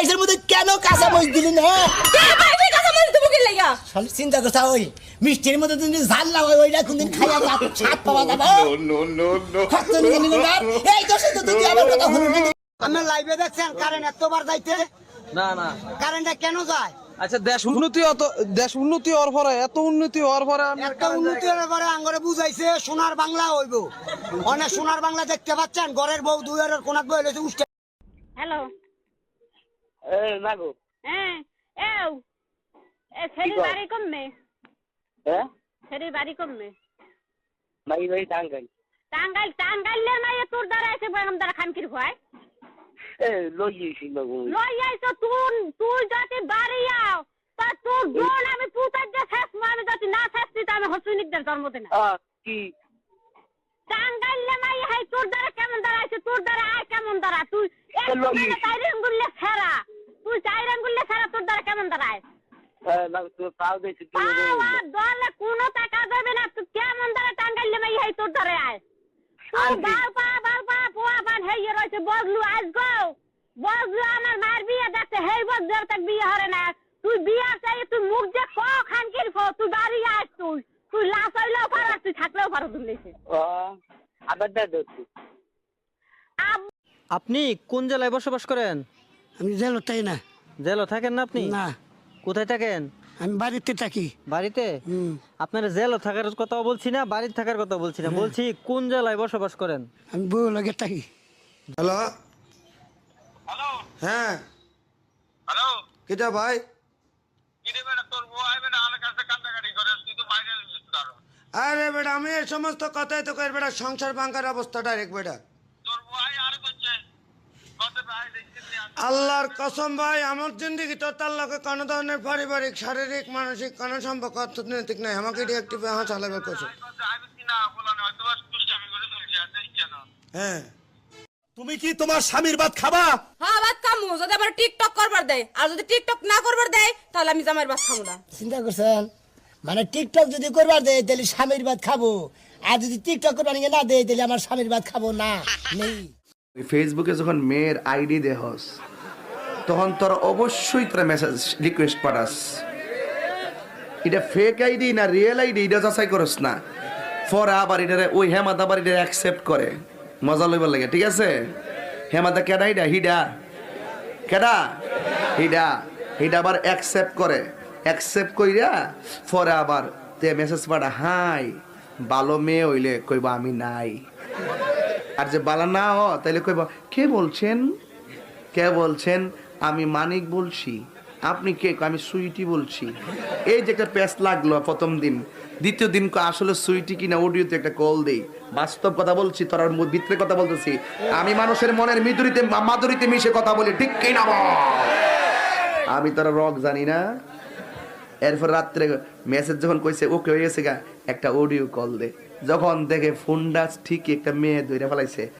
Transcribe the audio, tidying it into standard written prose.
পায়েসের মধ্যে কেন কাঁচা মরিচ দিলি না? পায়েসে কাঁচা মরিচ দেবো কি লাগা? শালি চিন্তা করছ ওই মিষ্টির মধ্যে তুমি ঝাল লাগাই ওইটা কোনদিন খাইয়া স্বাদ পাওয়া যাবে? খরচ নিয়ে নিল না। এই দোষে তো তুই আমার কথা শুনবি না। আমরা লাইভে দেখছেন কারেন্ট এতবার যাইতে, না না কারেন্টটা কেন যায়? আচ্ছা দেশ উন্নতি হওয়ার পরে এত উন্নতি হওয়ার পরে একটা উন্নতি হওয়ার পরে আঙ্গরে বুঝাইছে সোনার বাংলা হইব। অনেক সোনার বাংলা দেখতে পাচ্ছেন, ঘরের বউ দুয়ারের কোনাত বই হইছে উষ্টা। হ্যালো এই মাগো হ্যাঁ এও এ ফেরি বাড়ি কমবে হ্যাঁ ফেরি বাড়ি কমবে মাই ভাই টাঙ্গাই টাঙ্গাইলের মাইয়ে তোর দ্বারা এসে বেগম দ্বারা খানকির ভয় এ লইছি মাগো লই আইছো তুই যদি বাড়ি আও তা তোর বোন আমি পুতার যে শেষ আমি যদি না শেষ দিতে আমি হসুনিকদের জন্ম দিই না কি টাঙ্গাইলে মাইয়ে হাই তোর দ্বারা কেমন দ্বারা আইছে তোর দ্বারা আয় কেমন দ্বারা তুই এক মানে চাইরেন গুল্লে ফেরা তুই চাইরেন গুল্লে ফেরা তোর দ্বারা কেমন দ্বারা আয় মাগো তুই পাও দিছিস দলে কোনো টাকা দেবে না তুই কেমন দ্বারা টাঙ্গাইলে মাইয়ে হাই তোর দ্বারা আয় তুই বালপা পোয়া পান হেয়ে রয়েছে বজলু আজ গো বজলু আমার মায়ের বিয়ে দেখতে হেই বজলু তাক বিয়ে হরে না তুই বিয়ে চাই তুই মুখ যে খো খানকির খো তুই বাড়ি আস তুই লাশ হইলেও পারা তুই থাকলেও পারো দুলেছে আবার দাদু আপনি কোন জেলায় বসবাস করেন? আমি জেল তাই না। জেলে থাকেন না আপনি? না, কোথায় থাকেন? আমি বাড়িতে থাকি। বাড়িতে? আপনার জেলে থাকার কথা বলছি না, বাড়িতে থাকার কথা বলছি না, বলছি কোন জেলায় বসবাস করেন? আমি বউ লাগে থাকি। হ্যালো হ্যালো হ্যাঁ হ্যালো কিটা ভাই? কি রে বেটা তোর বউ আইবে না আমার কাছে কান্দাকাটি করে তুই তো বাইরে গেছিস কারো আরে বেটা আমি এই সমস্ত কথাই তো কই বেটা, সংসার ভাঙার অবস্থা ডাইরেক্ট বেটা। তোর বউ আই আর করছে কত ভাই দেখছিস আল্লাহর কসম ভাই, আমার জিন্দগি তো তার লগে কোনো ধরনের পারিবারিক শারীরিক মানসিক কোনো সম্পর্ক অর্থনৈতিক নাই। আমাকে ডিরেক্টিভ চালাবে কইছো। আমি কি না বলা না হয়তো বাস দুষ্টামি করে চলছে আর দেখছে না হ্যাঁ তুমি কি তোমার স্বামীর ভাত খাবা? হ্যাঁ ভাত খামু যদি আমার টিকটক করবার দেয়, আর যদি টিকটক না করবার দেয় তাহলে আমি জামাইয়ের ভাত খাবো না। চিন্তা করছেন মানে টিকটক যদি করবার দেয় তাহলে স্বামীর ভাত খাবো, আর যদি টিকটক করবার না দেয় তাহলে আমার স্বামীর ভাত খাবো না। নেই ফেসবুকে যখন মেয়ের আইডি দেহস তখন তোরা অবশ্যই তোরা মেসেজ রিকোয়েস্ট পাঠাস। এটা ফেক আইডি না রিয়েল আইডি এটা যাচাই করস না। পরে আবার এটা ওই হেমাদ আবার এটা অ্যাকসেপ্ট করে, মজা লইবার লাগে। ঠিক আছে, হেমাদা কেডা হিডা হিডা কেডা হিডা হিডা আবার অ্যাকসেপ্ট করে, অ্যাকসেপ্ট কইরা পরে আবার তে মেসেজ পাঠা, হাই ভালো মেয়ে হইলে কইবা আমি নাই, আর যে বালা না হ তাইলে কইবা কে বলছেন, কে বলছেন? আমি মানিক বলছি। আপনি কে? আমি সুইটি বলছি। এই যে একটা প্যাচ লাগলো প্রথম দিন, দ্বিতীয় দিন আসলে সুইটি কিনা অডিওতে একটা কল দেই। বাস্তব কথা বলছি, তোর ভিতরে কথা বলতেছি। আমি মানুষের মনের মাধুরীতে মিশে কথা বলি, ঠিক কিনা বল? আমি তোরা রক জানি না। এরপর রাত্রে মেসেজ যখন কইছে ওকে হয়ে গেছে গা, একটা অডিও কল দে। যখন দেখে ফোনটা ঠিকই একটা মেয়ে ধরে ফেলাইছে।